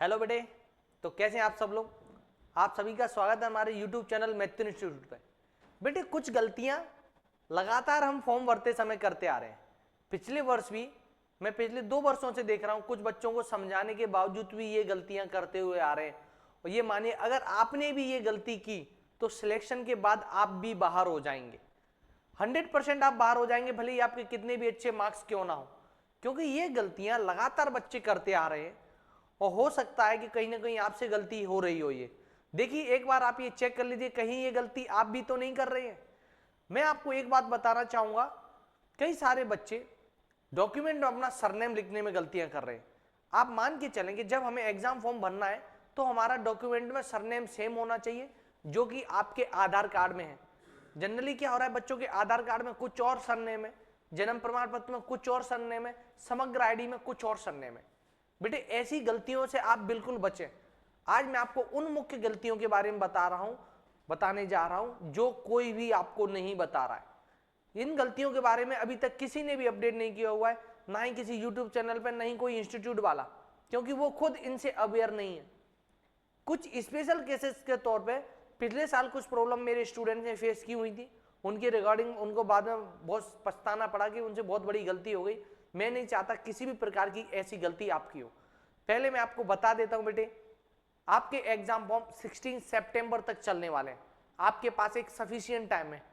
Hello बेटे, तो कैसे हैं आप सब लोग। आप सभी का स्वागत है हमारे YouTube चैनल मैथ्यू इंस्टीट्यूट पे। बेटे कुछ गलतियां लगातार हम फॉर्म भरते समय करते आ रहे हैं। पिछले वर्ष भी मैं पिछले 2 वर्षों से देख रहा हूं, कुछ बच्चों को समझाने के बावजूद भी ये गलतियां करते हुए आ रहे हैं। और ये मानिए अगर आपने भी ये गलती की तो सिलेक्शन के बाद आप भी बाहर हो जाएंगे। 100% आप बाहर हो जाएंगे, भले ही आपके कितने भी अच्छे मार्क्स क्यों ना हो, क्योंकि ये गलतियां लगातार बच्चे करते आ रहे हैं। और हो सकता है कि कहीं ना कहीं आपसे गलती हो रही हो। ये देखिए, एक बार आप ये चेक कर लीजिए, कहीं ये गलती आप भी तो नहीं कर रहे हैं। मैं आपको एक बात बताना चाहूंगा, कई सारे बच्चे डॉक्यूमेंट में अपना सरनेम लिखने में गलतियां कर रहे हैं। आप मान के चलें कि जब हमें एग्जाम फॉर्म भरना है तो हमारा डॉक्यूमेंट में सरनेम सेम होना चाहिए जो कि आपके आधार कार्ड में है। जनरली क्या हो रहा है, बच्चों के आधार कार्ड में कुछ और सरनेम है, जन्म प्रमाण पत्र में कुछ और सरनेम है, समग्र आईडी में कुछ और सरनेम है। बेटे ऐसी गलतियों से आप बिल्कुल बचें। आज मैं आपको उन मुख्य गलतियों के बारे में बताने जा रहा हूं जो कोई भी आपको नहीं बता रहा है। इन गलतियों के बारे में अभी तक किसी ने भी अपडेट नहीं किया हुआ है, ना ही किसी यूट्यूब चैनल पर, ना ही कोई इंस्टीट्यूट वाला, क्योंकि वो खुद इनसे अवेयर नहीं है। कुछ स्पेशल केसेस के तौर पे पिछले साल कुछ प्रॉब्लम मेरे स्टूडेंट ने फेस की हुई थी, उनके रिगार्डिंग उनको बाद में बहुत पछताना पड़ा कि उनसे बहुत बड़ी गलती हो गई। मैं नहीं चाहता किसी भी प्रकार की ऐसी गलती आपकी हो। पहले मैं आपको बता देता हूं बेटे, आपके एग्जाम फॉर्म 16 सितंबर तक चलने वाले हैं। आपके पास एक सफिशिएंट टाइम है।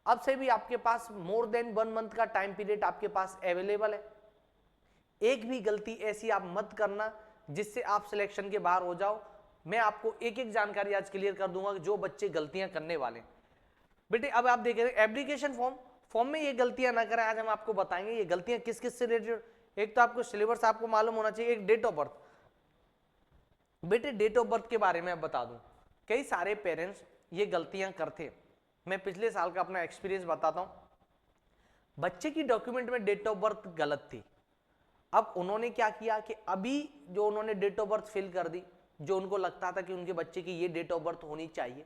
अब से भी आपके पास मोर देन 1 मंथ का टाइम पीरियड आपके पास अवेलेबल है। एक भी गलती ऐसी आप मत करना जिससे आप सिलेक्शन के बाहर हो जाओ। मैं आपको एक एक जानकारी आज क्लियर कर दूंगा जो बच्चे गलतियां करने वाले हैं। बेटे अब आप देख रहे हैं एप्लीकेशन फॉर्म में ये गलतियां ना करें। आज हम आपको बताएंगे ये गलतियां किस किस से रिलेटेड। एक तो आपको सिलेबस आपको मालूम होना चाहिए, एक डेट ऑफ बर्थ। बेटे डेट ऑफ बर्थ के बारे में अब बता दूं, कई सारे पेरेंट्स ये गलतियां करते। मैं पिछले साल का अपना एक्सपीरियंस बताता हूं। बच्चे की डॉक्यूमेंट में डेट ऑफ बर्थ गलत थी। अब उन्होंने क्या किया कि अभी जो उन्होंने डेट ऑफ बर्थ फिल कर दी, जो उनको लगता था कि उनके बच्चे की ये डेट ऑफ बर्थ होनी चाहिए,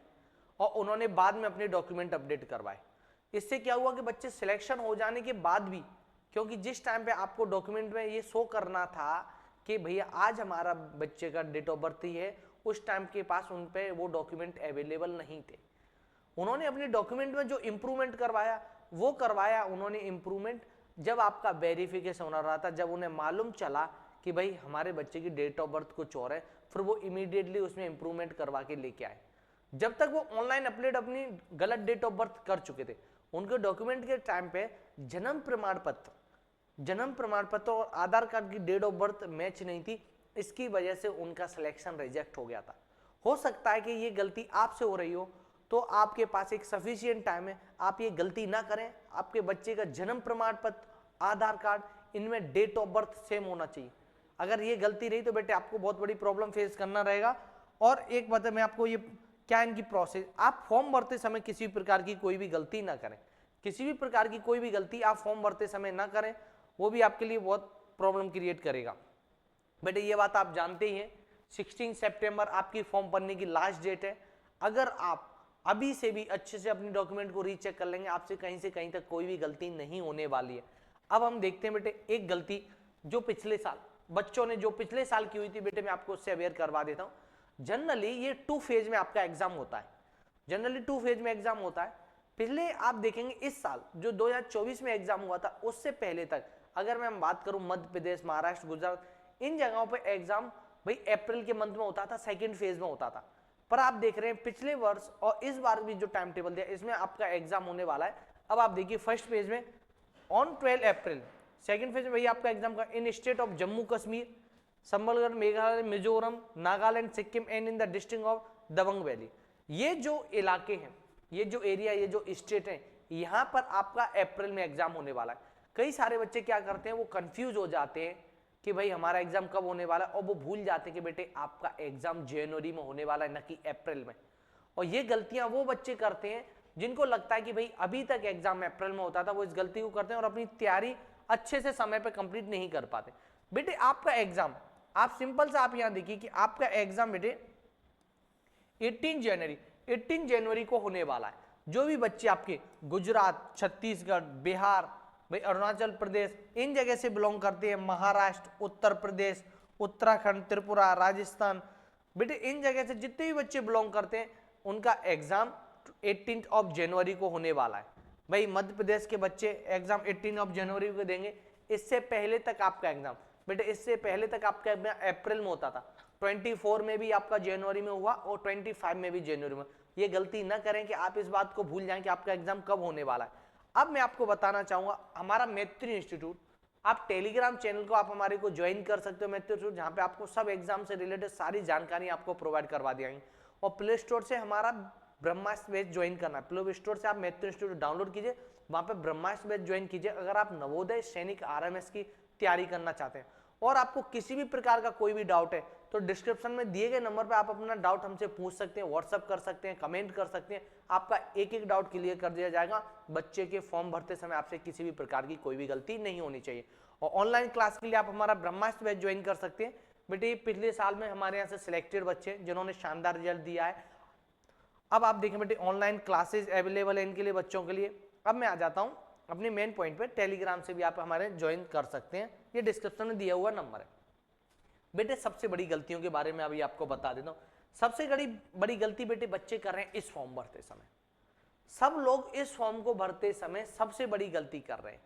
और उन्होंने बाद में अपने डॉक्यूमेंट अपडेट करवाए। इससे क्या हुआ कि बच्चे सिलेक्शन हो जाने के बाद भी, क्योंकि जिस टाइम पे आपको डॉक्यूमेंट में ये शो करना था कि भैया आज हमारा बच्चे का डेट ऑफ बर्थ ही है, उस टाइम के पास उन पे वो डॉक्यूमेंट अवेलेबल नहीं थे। उन्होंने अपने डॉक्यूमेंट में जो इंप्रूवमेंट करवाया वो करवाया उन्होंने इंप्रूवमेंट जब आपका वेरिफिकेशन हो रहा था, जब उन्हें मालूम चला कि भाई हमारे बच्चे की डेट ऑफ बर्थ कुछ और है, फिर वो इमीडिएटली उसमें इंप्रूवमेंट करवा के लेके आए। जब तक वो ऑनलाइन अपडेट अपनी गलत डेट ऑफ बर्थ कर चुके थे, उनके डॉक्यूमेंट के टाइम पे जन्म प्रमाण पत्र और आधार कार्ड की डेट ऑफ बर्थ मैच नहीं थी। इसकी वजह से उनका सिलेक्शन रिजेक्ट हो गया था। हो सकता है कि ये गलती आपसे हो रही हो, तो आपके पास एक सफिशिएंट टाइम है, आप ये गलती ना करें। आपके बच्चे का जन्म प्रमाण पत्र, आधार कार्ड, इनमें डेट ऑफ बर्थ सेम होना चाहिए। अगर ये गलती रही तो बेटे आपको बहुत बड़ी प्रॉब्लम फेस करना रहेगा। और एक बात मैं आपको ये क्या इनकी प्रोसेस, आप फॉर्म भरते समय किसी भी प्रकार की कोई भी गलती ना करें। किसी भी प्रकार की कोई भी गलती आप फॉर्म भरते समय ना करें, वो भी आपके लिए बहुत प्रॉब्लम क्रिएट करेगा। बेटे ये बात आप जानते ही हैं, 16 सितंबर आपकी फॉर्म भरने की लास्ट डेट है। अगर आप अभी से भी अच्छे से अपनी डॉक्यूमेंट को रीचेक कर लेंगे, आपसे कहीं से कहीं तक कोई भी गलती नहीं होने वाली है। अब हम देखते हैं बेटे एक गलती जो पिछले साल बच्चों ने जो पिछले साल की हुई थी, बेटे मैं आपको उससे अवेयर करवा देता हूं। जनरली ये 2 फेज में आपका एग्जाम होता है। जनरली 2 फेज में एग्जाम होता है। पहले आप देखेंगे इस साल जो 2024 में एग्जाम हुआ था, उससे पहले तक अगर मैं बात करूं मध्य प्रदेश, महाराष्ट्र, गुजरात, इन जगहों पे एग्जाम भाई अप्रैल के मंथ में होता था, सेकंड फेज में होता था। पर आप देख रहे हैं पिछले वर्ष और इस बार भी जो टाइम टेबल दिया, इसमें आपका एग्जाम होने वाला है। अब आप देखिए फर्स्ट फेज में ऑन 12 अप्रैल, सेकंड फेज में वही आपका एग्जाम का in state of Jammu Kashmir, Sambalgarh, Meghalaya, Mizoram, Nagaland, Sikkim and in the district of Dibang valley. ये जो इलाके हैं, ये जो एरिया, ये जो स्टेट है, यहां पर आपका अप्रैल में एग्जाम होने वाला है। कई सारे बच्चे क्या करते हैं, वो कंफ्यूज हो जाते हैं कि भाई हमारा एग्जाम कब होने वाला है, और वो भूल जाते हैं कि बेटे आपका एग्जाम जनवरी में होने वाला है, न कि अप्रैल में। और ये गलतियां वो बच्चे करते हैं जिनको लगता है कि भाई अभी तक एग्जाम अप्रैल में होता था, वो इस गलती को करते हैं और अपनी तैयारी अच्छे से समय पर कंप्लीट नहीं कर पाते। बेटे आपका एग्जाम, आप सिंपल सा आप यहां देखिए कि आपका एग्जाम बेटे 18 जनवरी को होने वाला है। जो भी बच्चे आपके गुजरात, छत्तीसगढ़, बिहार, भाई अरुणाचल प्रदेश, इन जगह से बिलोंग करते हैं, महाराष्ट्र, उत्तर प्रदेश, उत्तराखंड, त्रिपुरा, राजस्थान, बेटे इन जगह से जितने भी बच्चे बिलोंग करते हैं उनका एग्जाम 18 जनवरी को होने वाला है। भाई मध्य प्रदेश के बच्चे एग्जाम 18 जनवरी को देंगे। इससे पहले तक आपका एग्जाम, बेटे इससे पहले तक आपका एग्जाम अप्रैल में होता था, 24 में भी आपका जनवरी में हुआ और 25 में भी जनवरी में। ये गलती ना करें कि आप इस बात को भूल जाएं कि आपका एग्जाम कब होने वाला है। अब मैं आपको बताना चाहूंगा हमारा मैत्री इंस्टीट्यूट, आप टेलीग्राम चैनल को आप हमारे को ज्वाइन कर सकते हो मैत्री इंस्टीट्यूट, जहां पे आपको सब एग्जाम से रिलेटेड सारी जानकारी आपको प्रोवाइड करवा दी जाएंगी। और प्ले स्टोर से हमारा ब्रह्मास्त्र बैच ज्वाइन करना है, प्ले स्टोर से आप मैत्री इंस्टीट्यूट डाउनलोड कीजिए, वहां पे ब्रह्मास्त्र बैच ज्वाइन कीजिए अगर आप नवोदय सैनिक आरएमएस की तैयारी करना चाहते हैं। और आपको किसी भी प्रकार का कोई भी डाउट है तो डिस्क्रिप्शन में दिए गए नंबर पे आप अपना डाउट हमसे पूछ सकते हैं, व्हाट्सअप कर सकते हैं, कमेंट कर सकते हैं, आपका एक एक डाउट क्लियर कर दिया जाएगा। बच्चे के फॉर्म भरते समय आपसे किसी भी प्रकार की कोई भी गलती नहीं होनी चाहिए। और ऑनलाइन क्लास के लिए आप हमारा ब्रह्मास्त्र बैच ज्वाइन कर सकते हैं। बेटे पिछले साल में हमारे यहाँ से सिलेक्टेड बच्चे जिन्होंने शानदार रिजल्ट दिया है। अब आप देखें बेटे ऑनलाइन क्लासेज अवेलेबल है इनके लिए, बच्चों के लिए। अब मैं आ जाता हूँ अपने मेन पॉइंट पे, टेलीग्राम से भी आप हमारे ज्वाइन कर सकते हैं, ये डिस्क्रिप्शन में दिया हुआ नंबर है। बेटे सबसे बड़ी गलतियों के बारे में अभी आपको बता देता हूँ। सबसे बड़ी गलती बेटे बच्चे कर रहे हैं इस फॉर्म भरते समय। सब लोग इस फॉर्म को भरते समय सबसे बड़ी गलती कर रहे हैं।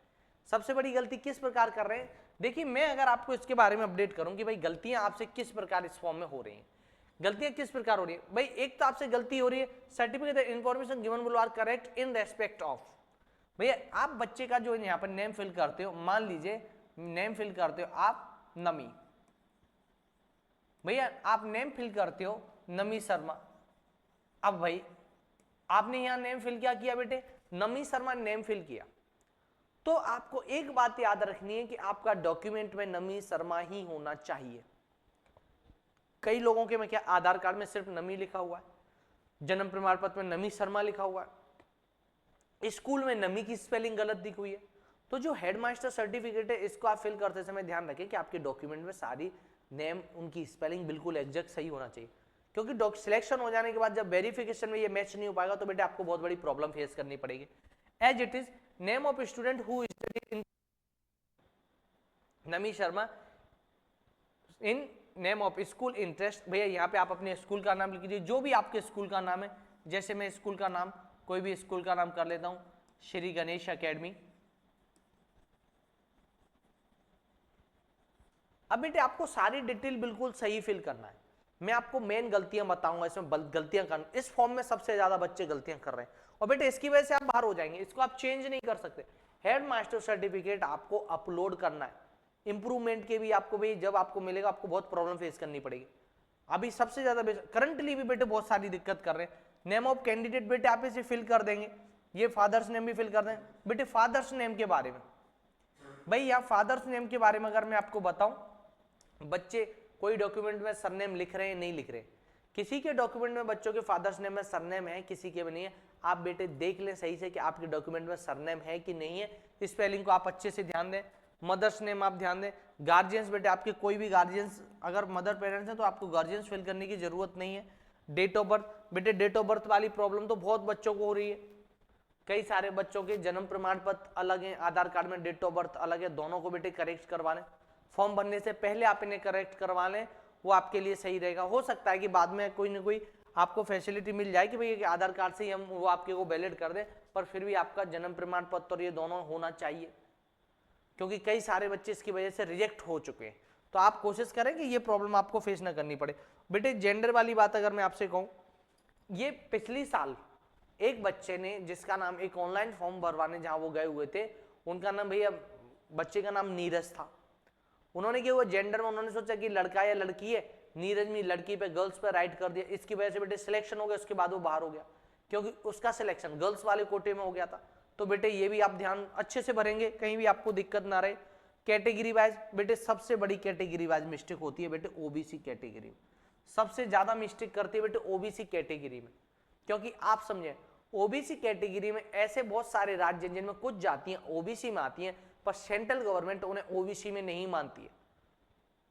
सबसे बड़ी गलती किस प्रकार कर रहे हैं, देखिए मैं अगर आपको इसके बारे में अपडेट करूं कि भाई गलतियां आपसे किस प्रकार इस फॉर्म में हो रही हैं, गलतियां किस प्रकार हो रही है। भाई एक तो आपसे गलती हो रही है certificate information given will are correct in respect of. भैया आप बच्चे का जो यहाँ पर नेम फिल करते हो, मान लीजिए नेम फिल करते हो आप नमी, भैया आप नेम फिल करते हो नमी शर्मा। अब भाई आपने यहाँ नेम फिल क्या किया बेटे, नमी शर्मा नेम फिल किया, तो आपको एक बात याद रखनी है कि आपका डॉक्यूमेंट में नमी शर्मा ही होना चाहिए। कई लोगों के में क्या आधार कार्ड में सिर्फ नमी लिखा हुआ है, जन्म प्रमाण पत्र में नमी शर्मा लिखा हुआ है, स्कूल में नमी की स्पेलिंग गलत दिख हुई है। तो जो हेडमास्टर सर्टिफिकेट है इसको आप फिल करते समय ध्यान रखें कि आपके डॉक्यूमेंट में सारी नेम उनकी स्पेलिंग बिल्कुल एग्जैक्ट सही होना चाहिए, क्योंकि सिलेक्शन हो जाने के बाद जब वेरिफिकेशन में ये मैच नहीं हो पाएगा तो बेटे आपको बहुत बड़ी प्रॉब्लम फेस करनी पड़ेगी। As it is name of student who studied in Nami Sharma in name of school interest, भैया यहाँ पे आप अपने स्कूल का नाम लिख दीजिए, जो भी आपके स्कूल का नाम है। जैसे मैं स्कूल का नाम, कोई भी स्कूल का नाम कर लेता हूं, श्री गणेश एकेडमी। अब बेटे आपको सारी डिटेल बिल्कुल सही फिल करना है। मैं आपको मेन गलतियां बताऊंगा इसमें, गलतियां करना इस फॉर्म में सबसे ज्यादा बच्चे गलतियां कर रहे हैं और बेटे इसकी वजह से आप बाहर हो जाएंगे, इसको आप चेंज नहीं कर सकते। हेड मास्टर सर्टिफिकेट आपको अपलोड करना है, इंप्रूवमेंट के भी आपको भी जब आपको मिलेगा आपको बहुत प्रॉब्लम फेस करनी पड़ेगी। अभी सबसे ज्यादा करंटली भी बेटे बहुत सारी दिक्कत कर रहे हैं। नेम ऑफ कैंडिडेट बेटे आप इसे फिल कर देंगे, ये फादर्स नेम भी फिल कर दें। बेटे फादर्स नेम के बारे में, भाई यहाँ फादर्स नेम के बारे में अगर मैं आपको बताऊं, बच्चे कोई डॉक्यूमेंट में सरनेम लिख रहे हैं नहीं लिख रहे, किसी के डॉक्यूमेंट में बच्चों के फादर्स नेम में सरनेम है, किसी के में नहीं है। आप बेटे देख लें सही से कि आपके डॉक्यूमेंट में सरनेम है कि नहीं है, स्पेलिंग को आप अच्छे से ध्यान दें। मदर्स नेम आप ध्यान दें। गार्जियंस बेटे आपके कोई भी गार्जियंस अगर मदर पेरेंट्स हैं तो आपको गार्जियंस फिल करने की जरूरत नहीं है। डेट ऑफ बर्थ, बेटे डेट ऑफ बर्थ वाली प्रॉब्लम तो बहुत बच्चों को हो रही है, कई सारे बच्चों के जन्म प्रमाण पत्र अलग है, आधार कार्ड में डेट ऑफ बर्थ अलग है, दोनों को बेटे करेक्ट करवा लें। फॉर्म भरने से पहले आप इन्हें करेक्ट करवा लें, वो आपके लिए सही रहेगा। हो सकता है कि बाद में कोई ना कोई आपको फैसिलिटी मिल जाए कि भैया आधार कार्ड से ही हम वो आपके को वैलिड कर दें, पर फिर भी आपका जन्म प्रमाण पत्र और ये दोनों होना चाहिए, क्योंकि कई सारे बच्चे इसकी वजह से रिजेक्ट हो चुके हैं। तो आप कोशिश करें कि ये प्रॉब्लम आपको फेस ना करनी पड़े। बेटे जेंडर वाली बात अगर मैं आपसे कहूँ, ये पिछली साल एक बच्चे ने जिसका नाम एक ऑनलाइन फॉर्म भरवाने जहाँ वो गए हुए थे, उनका नाम भैया बच्चे का नाम नीरज था। उन्होंने क्या हुआ जेंडर में उन्होंने सोचा कि लड़का या लड़की है, नीरज में लड़की पे गर्ल्स पे राइट कर दिया, इसकी वजह से बेटे सिलेक्शन हो गया, उसके बाद वो बाहर हो गया क्योंकि उसका सिलेक्शन गर्ल्स वाले कोटे में हो गया था। तो बेटे ये भी आप ध्यान अच्छे से भरेंगे, कहीं भी आपको दिक्कत ना रहे। कैटेगरी वाइज बेटे सबसे बड़ी कैटेगरी वाइज मिस्टेक होती है बेटे ओबीसी कैटेगरी में, सबसे ज्यादा मिस्टेक करती है बेटे ओबीसी कैटेगरी में, क्योंकि आप समझे ओबीसी कैटेगरी में ऐसे बहुत सारे राज्य हैं जिनमें कुछ जातियां ओबीसी में आती हैं पर सेंट्रल गवर्नमेंट उन्हें ओबीसी में नहीं मानती है।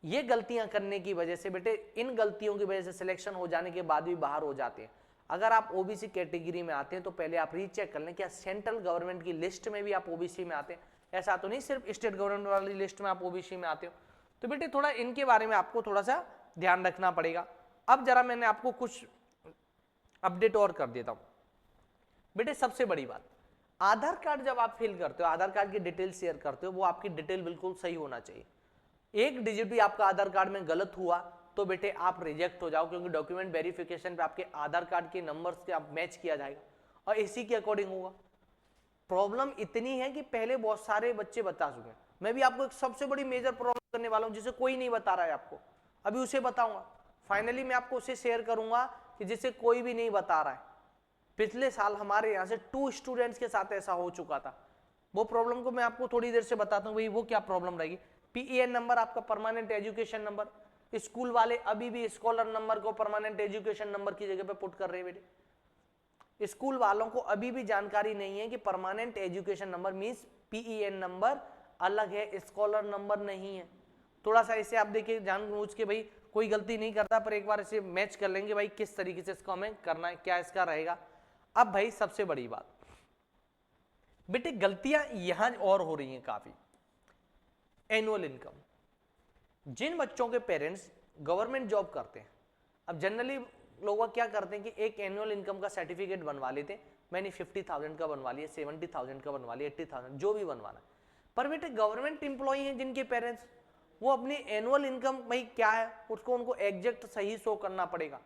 ये गलतियां करने की वजह से बेटे, इन गलतियों की वजह से सिलेक्शन हो जाने के बाद भी बाहर हो जाते हैं। अगर आप ओबीसी कैटेगरी में आते हैं तो पहले आप रीचेक कर लें क्या सेंट्रल गवर्नमेंट की लिस्ट में भी आप ओबीसी में आते हैं। ऐसा तो नहीं सिर्फ स्टेट गवर्नमेंट वाली लिस्ट में आप ओबीसी में आते हो। तो बेटे थोड़ा इनके बारे में आपको थोड़ा सा ध्यान रखना पड़ेगा। अब जरा मैंने आपको कुछ अपडेट और कर देता हूं। बेटे सबसे बड़ी बात, आधार कार्ड जब आप फिल करते हो, आधार कार्ड की डिटेल शेयर करते हो, वो आपकी डिटेल बिल्कुल सही होना चाहिए। एक डिजिट भी आपका आधार कार्ड में गलत हुआ तो बेटे आप रिजेक्ट हो जाओ, क्योंकि डॉक्यूमेंट वेरिफिकेशन पे आपके आधार कार्ड के नंबर्स के आप मैच किया जाएगा और इसी के अकॉर्डिंग होगा। प्रॉब्लम इतनी है कि पहले बहुत सारे बच्चे बता चुके हैं। मैं भी आपको एक सबसे बड़ी मेजर प्रॉब्लम करने वाला हूं जिसे कोई नहीं बता रहा है आपको, अभी उसे बताऊंगा। फाइनली मैं आपको उसे शेयर करूंगा कि जिसे कोई भी नहीं बता रहा है। पिछले साल हमारे यहाँ से 2 स्टूडेंट्स के साथ ऐसा हो चुका था। वो प्रॉब्लम को मैं आपको थोड़ी देर से बताता हूँ भाई वो क्या प्रॉब्लम रहेगी। PEN नंबर आपका परमानेंट एजुकेशन नंबर, स्कूल वाले अभी भी स्कॉलर नंबर को परमानेंट एजुकेशन नंबर की जगह पे पुट कर रहे हैं बेटे। स्कूल वालों को अभी भी जानकारी नहीं है कि permanent education number means PEN number अलग है, स्कॉलर नंबर नहीं है। थोड़ा सा इसे आप देखिए जानबूझ के, भाई कोई गलती नहीं करता पर एक बार इसे मैच कर लेंगे भाई किस तरीके से इसको हमें करना है, क्या इसका रहेगा। अब भाई सबसे बड़ी बात बेटे, गलतियां यहां और हो रही हैं काफी। एनुअल इनकम, जिन बच्चों के पेरेंट्स गवर्नमेंट जॉब करते हैं, अब जनरली लोग क्या करते हैं कि एक एनुअल इनकम का सर्टिफिकेट बनवा लेते हैं। मैंने 50,000 का बनवा लिया, 70,000 का बनवा लिया, 80,000 जो भी बनवाना। पर बेटे गवर्नमेंट एम्प्लॉय हैं जिनके पेरेंट्स, वो अपनी एनुअल इनकम भाई क्या है उसको उनको एग्जैक्ट सही शो करना पड़ेगा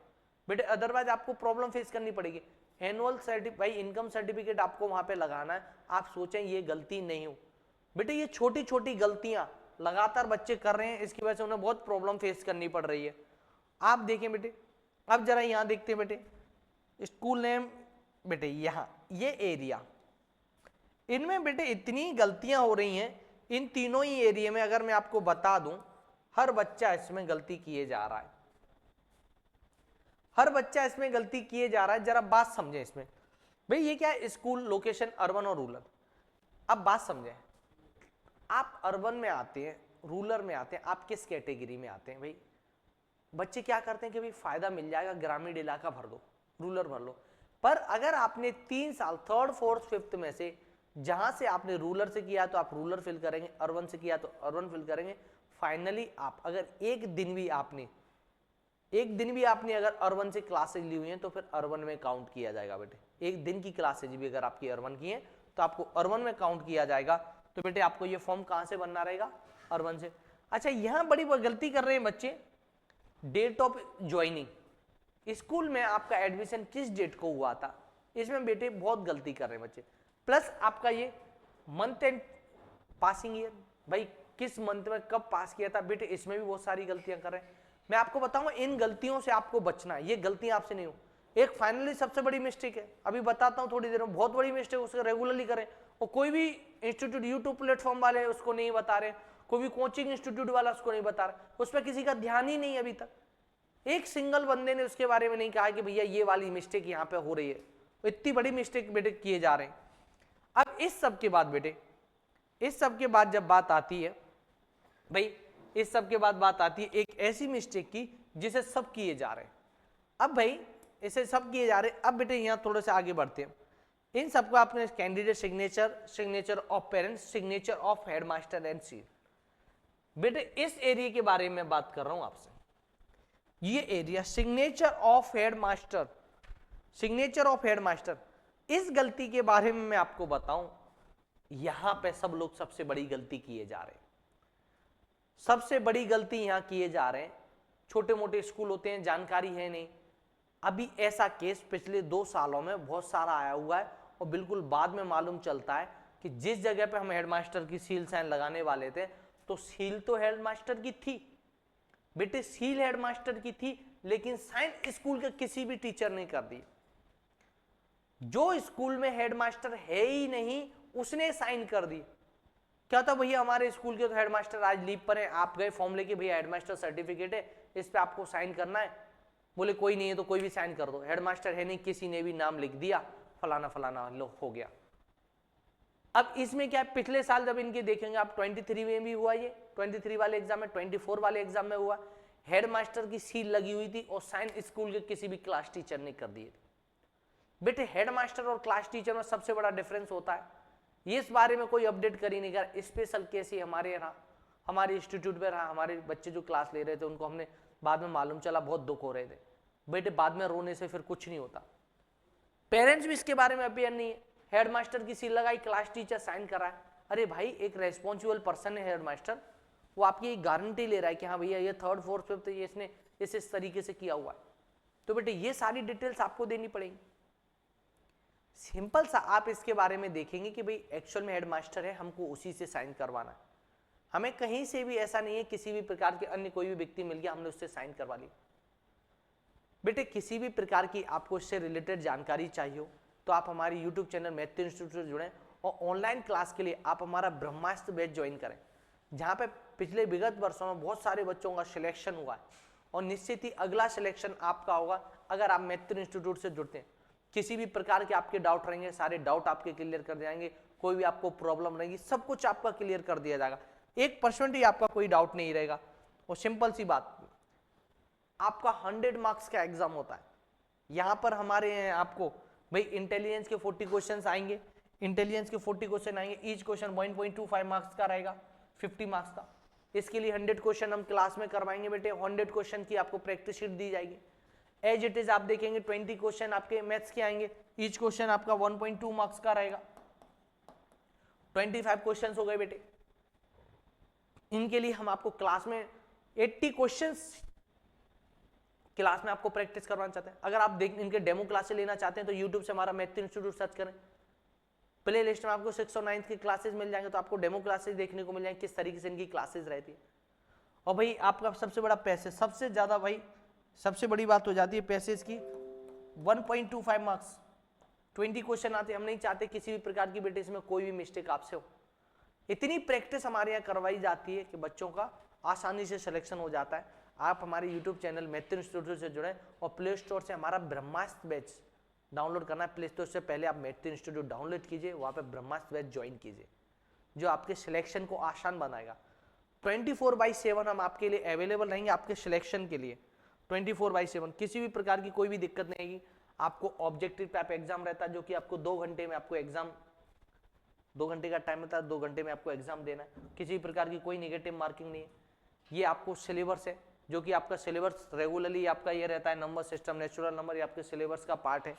बेटे, अदरवाइज आपको प्रॉब्लम फेस करनी पड़ेगी। एनुअल भाई इनकम सर्टिफिकेट आपको वहां पे लगाना है। आप सोचें ये गलती नहीं हो बेटे, ये छोटी छोटी गलतियां लगातार बच्चे कर रहे हैं, इसकी वजह से उन्हें बहुत प्रॉब्लम फेस करनी पड़ रही है। आप देखें बेटे, अब जरा यहां देखते हैं बेटे, स्कूल नेम बेटे, यहां ये एरिया, इनमें बेटे इतनी गलतियां हो रही हैं। इन तीनों ही एरिया में अगर मैं आपको बता दूं, हर बच्चा इसमें गलती किए जा रहा है, हर बच्चा इसमें गलती किए जा रहा है। जरा बात समझें इसमें, भाई ये क्या है, स्कूल लोकेशन अर्बन और रूरल। अब बात समझें, आप अर्बन में आते हैं, रूरल में आते हैं, आप किस कैटेगरी में आते हैं भाई? बच्चे क्या करते हैं कि भाई फायदा मिल जाएगा, ग्रामीण इलाका भर दो, रूरल भर लो। पर अगर आपने 3 साल 3rd 4th 5th में से जहां से आपने रूरल से किया तो आप रूरल फिल करेंगे, अर्बन से किया तो अर्बन फिल करेंगे। फाइनली आप अगर एक दिन भी आपने अगर अर्बन से क्लासेज ली हुई हैं तो फिर अर्बन में काउंट किया जाएगा बेटे। एक दिन की क्लासेज भी अगर आपकी अर्बन की हैं तो आपको अर्बन में काउंट किया जाएगा। तो बेटे आपको ये फॉर्म कहां से बनना रहेगा? अर्बन से। अच्छा, यहां बड़ी गलती कर रहे हैं बच्चे, डेट ऑफ ज्वाइनिंग, स्कूल में आपका एडमिशन किस डेट को हुआ था, इसमें बेटे बहुत गलती कर रहे हैं बच्चे। प्लस आपका ये मंथ एंड पासिंग ईयर, भाई किस मंथ में कब पास किया था बेटे, इसमें भी बहुत सारी गलतियां कर रहे हैं। मैं आपको बताऊंगा इन गलतियों से आपको बचना है, ये गलतियां आपसे नहीं हो। एक फाइनली सबसे बड़ी मिस्टेक है, अभी बताता हूं थोड़ी देर में, बहुत बड़ी मिस्टेक, उसको रेगुलरली करें। और कोई भी इंस्टीट्यूट यूट्यूब प्लेटफॉर्म वाले उसको नहीं बता रहे, कोई भी कोचिंग इंस्टीट्यूट वाला उसको नहीं बता रहा, उस पर किसी का ध्यान ही नहीं अभी तक। एक सिंगल बंदे ने उसके बारे में नहीं कहा कि भैया ये वाली मिस्टेक यहाँ पे हो रही है। इतनी बड़ी मिस्टेक बेटे किए जा रहे हैं। अब इस सब के बाद बेटे, इस सब के बाद जब बात आती है भाई, इस सब के बाद बात आती है एक ऐसी मिस्टेक की जिसे सब किए जा रहे हैं। अब भाई इसे सब किए जा रहे हैं। अब बेटे यहाँ थोड़े से आगे बढ़ते हैं। इन सबको आपने candidate signature, signature of parents, signature of headmaster and seal. बेटे इस एरिया के बारे में बात कर रहा हूं आपसे। ये area signature of headmaster, signature of headmaster, इस गलती के बारे में मैं आपको बताऊं, यहां पे सब लोग सबसे बड़ी गलती किए जा रहे हैं। सबसे बड़ी गलती यहां किए जा रहे हैं। छोटे मोटे स्कूल होते हैं, जानकारी है नहीं। अभी ऐसा केस पिछले 2 सालों में बहुत सारा आया हुआ है और बिल्कुल बाद में मालूम चलता है कि जिस जगह पे हम हेडमास्टर की सील साइन लगाने वाले थे तो सील तो हेडमास्टर की थी बेटे, सील हेडमास्टर की थी, लेकिन साइन स्कूल के किसी भी टीचर ने कर दी। जो स्कूल में हेडमास्टर है ही नहीं उसने साइन कर दी। क्या था भैया, हमारे स्कूल के तो हेडमास्टर आज लीव पर है, आप गए फॉर्म लेके, भैया हेडमास्टर सर्टिफिकेट है, इस पे आपको साइन करना है। बोले कोई नहीं है तो कोई भी साइन कर दो। हेडमास्टर है नहीं, किसी ने भी नाम लिख दिया, फलाना फलाना लो हो गया। अब इसमें क्या है, पिछले साल जब इनके देखेंगे आप 23 में भी हुआ, ये 23 वाले एग्जाम में, 24 वाले एग्जाम में हुआ, हेडमास्टर की सील लगी हुई थी और साइन स्कूल के किसी भी क्लास टीचर ने कर दिए थे। बेटे हेडमास्टर और क्लास टीचर में सबसे बड़ा डिफरेंस होता है, ये इस बारे में कोई अपडेट कर ही नहीं कर। स्पेशल केस ही हमारे यहाँ हमारे इंस्टीट्यूट पे रहा, हमारे बच्चे जो क्लास ले रहे थे उनको हमने बाद में मालूम चला बहुत दुख हो रहे थे। बेटे बाद में रोने से फिर कुछ नहीं होता। पेरेंट्स भी इसके बारे में अवेयर नहीं है। हेडमास्टर की सील लगाई, क्लास टीचर साइन करा है। अरे भाई एक रेस्पॉन्सिबल पर्सन है हेडमास्टर, वो आपकी एक गारंटी ले रहा है कि हाँ भैया ये थर्ड फोर्थ फिफ्थ ये इसने इस तरीके से किया हुआ है। तो बेटे ये सारी डिटेल्स आपको देनी पड़ेगी। सिंपल सा आप इसके बारे में देखेंगे कि भाई एक्चुअल में हेडमास्टर है, हमको उसी से साइन करवाना है। हमें कहीं से भी ऐसा नहीं है किसी भी प्रकार के अन्य कोई भी व्यक्ति मिल गया हमने उससे साइन करवा ली। बेटे किसी भी प्रकार की आपको इससे रिलेटेड जानकारी चाहिए हो तो आप हमारे YouTube चैनल मैथ्यू इंस्टीट्यूट से जुड़ें और ऑनलाइन क्लास के लिए आप हमारा ब्रह्मास्त्र बैच ज्वाइन करें, जहां पे पिछले विगत वर्षों में बहुत सारे बच्चों का सिलेक्शन हुआ है और निश्चित ही अगला सिलेक्शन आपका होगा अगर आप मैथ्यू इंस्टीट्यूट से जुड़ते हैं। किसी भी प्रकार के आपके डाउट रहेंगे सारे डाउट आपके क्लियर कर जाएंगे, कोई भी आपको प्रॉब्लम रहेगी सब कुछ आपका क्लियर कर दिया जाएगा, 1% ही आपका कोई डाउट नहीं रहेगा। और सिंपल सी बात, आपका 100 मार्क्स का एग्जाम होता है। यहां पर हमारे यहाँ आपको भाई इंटेलिजेंस के 40 क्वेश्चंस आएंगे, इंटेलिजेंस के 40 क्वेश्चन आएंगे, ईच क्वेश्चन 1.25 मार्क्स का रहेगा, 50 मार्क्स का। इसके लिए 100 क्वेश्चन हम क्लास में करवाएंगे बेटे, 100 क्वेश्चन की आपको प्रैक्टिस शीट दी जाएगी। एज इट इज आप देखेंगे 20 क्वेश्चन आपके मैथ्स के आएंगे, ईच क्वेश्चन आपका 1.2 मार्क्स का रहेगा, 25 क्वेश्चन हो गए बेटे। इनके लिए हम आपको क्लास में 80 क्वेश्चंस क्लास में आपको प्रैक्टिस करवाना चाहते हैं। अगर आप इनके डेमो क्लासेस लेना चाहते हैं तो यूट्यूब से हमारा मैथ्यू इंस्टीट्यूट सर्च करें, प्ले लिस्ट में आपको 6 और 9 की क्लासेस मिल जाएंगे, तो आपको डेमो क्लासेस देखने को मिल जाएंगे किस तरीके से इनकी क्लासेस रहती है। और भाई आपका सबसे बड़ा पैसे, सबसे ज्यादा भाई सबसे बड़ी बात हो जाती है पैसेज की, 1.25 मार्क्स, 20 क्वेश्चन आते हैं। हम नहीं चाहते किसी भी प्रकार की बेटे इसमें कोई भी मिस्टेक आपसे हो। इतनी प्रैक्टिस हमारे यहाँ करवाई जाती है कि बच्चों का आसानी से सिलेक्शन हो जाता है। आप हमारे YouTube चैनल मैथ्यू इंस्टीट्यूट से जुड़े और प्ले स्टोर से हमारा ब्रह्मास्त्र बैच डाउनलोड करना है। प्ले स्टोर से पहले आप मैथ्यू इंस्टीट्यूट डाउनलोड कीजिए, वहाँ पे ब्रह्मास्त्र बैच ज्वाइन कीजिए जो आपके सिलेक्शन को आसान बनाएगा। 24/7 हम आपके लिए अवेलेबल रहेंगे आपके सिलेक्शन के लिए, 24/7 किसी भी प्रकार की कोई भी दिक्कत नहीं आएगी। आपको ऑब्जेक्टिव टाइप एग्जाम रहता है जो कि आपको 2 घंटे में आपको एग्जाम, 2 घंटे का टाइम होता है, 2 घंटे में आपको एग्जाम देना है। किसी प्रकार की कोई नेगेटिव मार्किंग नहीं है। ये आपको सिलेबस है जो कि आपका सिलेबस रेगुलरली आपका ये रहता है, नंबर सिस्टम, नेचुरल नंबर, ये आपके सिलेबस का पार्ट है।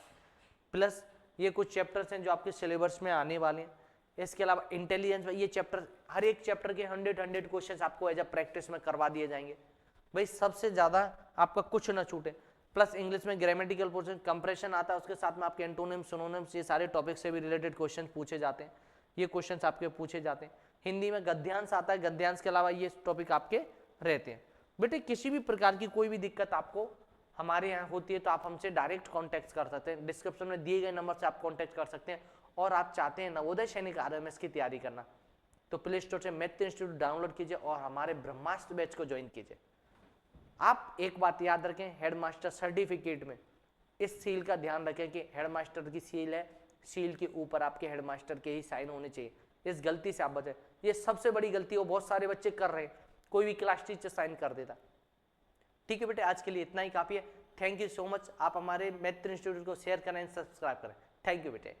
प्लस ये कुछ चैप्टर्स हैं जो आपके सिलेबस में आने वाले हैं। इसके अलावा इंटेलिजेंस में ये चैप्टर, हर एक चैप्टर के 100 क्वेश्चन आपको एज अ प्रैक्टिस में करवा दिए जाएंगे। भाई सबसे ज्यादा आपका कुछ ना छूटे। प्लस इंग्लिश में ग्रामेटिकल पोर्शन, कंप्रेशन आता है, उसके साथ में आपके एंटोनिम्स, सिनोनिम्स, ये सारे टॉपिक से भी रिलेटेड क्वेश्चन पूछे जाते हैं। ये क्वेश्चंस आपके पूछे जाते हैं। हिंदी में गद्यांश आता है, गद्यांश के अलावा ये टॉपिक आपके रहते हैं। बेटे किसी भी प्रकार की कोई भी दिक्कत आपको हमारे यहाँ होती है तो आप हमसे डायरेक्ट कांटेक्ट कर सकते हैं। डिस्क्रिप्शन में दिए गए नंबर से आप कांटेक्ट कर सकते हैं। और आप चाहते हैं नवोदय सैनिक RMS की तैयारी करना तो प्ले स्टोर से मैथ्यू इंस्टीट्यूट डाउनलोड कीजिए और हमारे ब्रह्मास्त्र बैच को ज्वाइन कीजिए। आप एक बात याद रखें, हेडमास्टर सर्टिफिकेट में इस सील का ध्यान रखें कि हेडमास्टर की सील है, सील के ऊपर आपके हेडमास्टर के ही साइन होने चाहिए। इस गलती से आप बचें, ये सबसे बड़ी गलती है, बहुत सारे बच्चे कर रहे हैं, कोई भी क्लास टीचर साइन कर देता। ठीक है बेटे, आज के लिए इतना ही काफी है। Thank you so much. आप हमारे मैथ्यू इंस्टीट्यूट को शेयर करें, सब्सक्राइब करें। थैंक यू बेटे।